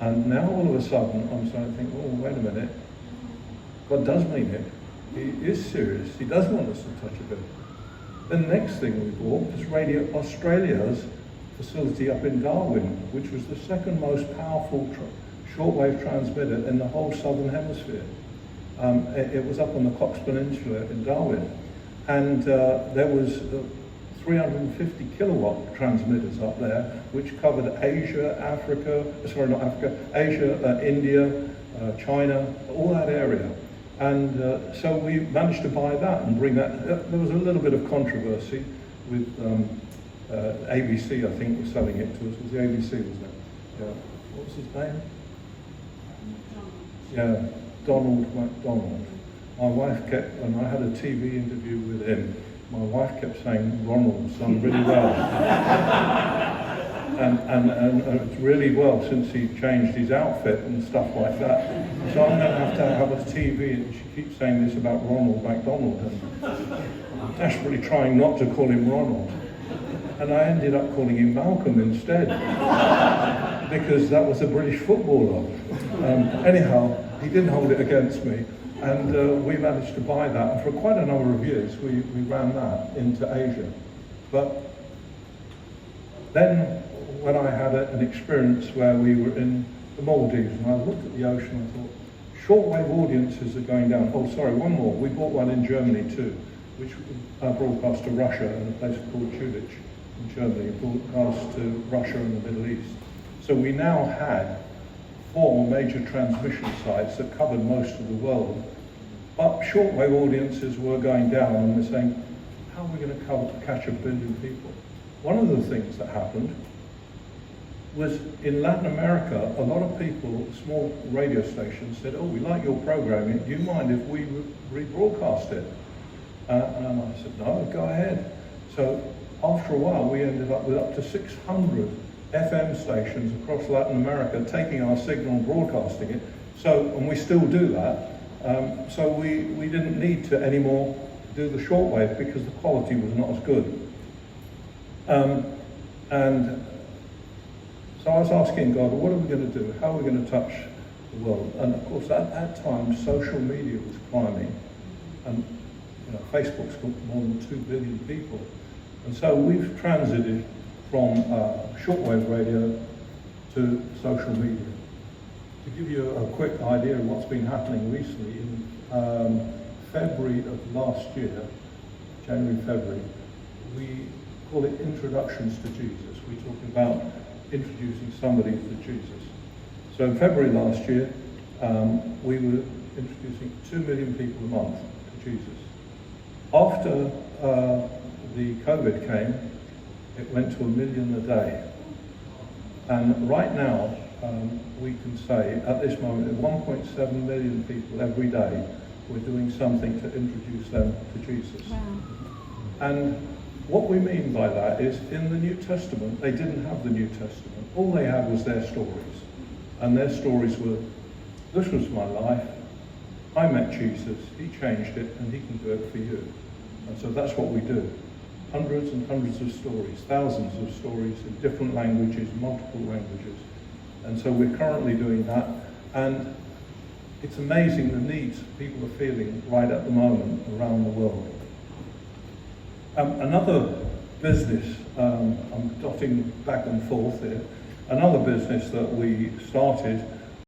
And now all of a sudden, I'm starting to think, oh, wait a minute, God does mean it. He is serious. He does want us to touch a bit. The next thing we bought was Radio Australia's facility up in Darwin, which was the second most powerful shortwave transmitter in the whole southern hemisphere. It was up on the Cox Peninsula in Darwin, and there was 350 kilowatt transmitters up there, which covered Asia, Asia, India, China, all that area. And so we managed to buy that and bring that. There was a little bit of controversy with ABC, I think, was selling it to us. It was the ABC, wasn't it? Yeah. What was his name? Yeah, Donald McDonald. My wife kept, and I had a TV interview with him, my wife kept saying Ronald's done really well. and it's really well since he changed his outfit and stuff like that. So I'm going to have a TV, and she keeps saying this about Ronald McDonald, and I'm desperately trying not to call him Ronald. And I ended up calling him Malcolm instead, because that was a British footballer. Anyhow, he didn't hold it against me, and we managed to buy that, and for quite a number of years we ran that into Asia. But then when I had an experience where we were in the Maldives, and I looked at the ocean, I thought, shortwave audiences are going down. Oh, sorry, one more. We bought one in Germany too, which broadcast to Russia in a place called Jülich in Germany, broadcast to Russia and the Middle East. So we now had 4 major transmission sites that covered most of the world. But shortwave audiences were going down, and we're saying, how are we going to catch 1 billion people? One of the things that happened was in Latin America, a lot of people, small radio stations, said, oh, we like your programming, do you mind if we rebroadcast it? And I said, no, go ahead. So after a while, we ended up with up to 600 FM stations across Latin America taking our signal and broadcasting it. So, and we still do that. So we didn't need to anymore do the shortwave because the quality was not as good. And so I was asking God, what are we going to do? How are we going to touch the world? And of course, at that time, social media was climbing, and Facebook's got more than 2 billion people. And so we've transited from shortwave radio to social media. To give you a quick idea of what's been happening recently, in February of last year, January, February, we call it Introductions to Jesus. We talk about introducing somebody to Jesus. So in February last year, we were introducing 2 million people a month to Jesus. After the COVID came, it went to 1 million a day. And right now, we can say, at this moment, 1.7 million people every day, we're doing something to introduce them to Jesus. Wow. And what we mean by that is, in the New Testament, they didn't have the New Testament. All they had was their stories. And their stories were, this was my life, I met Jesus, he changed it, and he can do it for you. And so that's what we do. Hundreds and hundreds of stories, thousands of stories in different languages, multiple languages. And so we're currently doing that. And it's amazing the needs people are feeling right at the moment around the world. Another business, I'm dotting back and forth here, another business that we started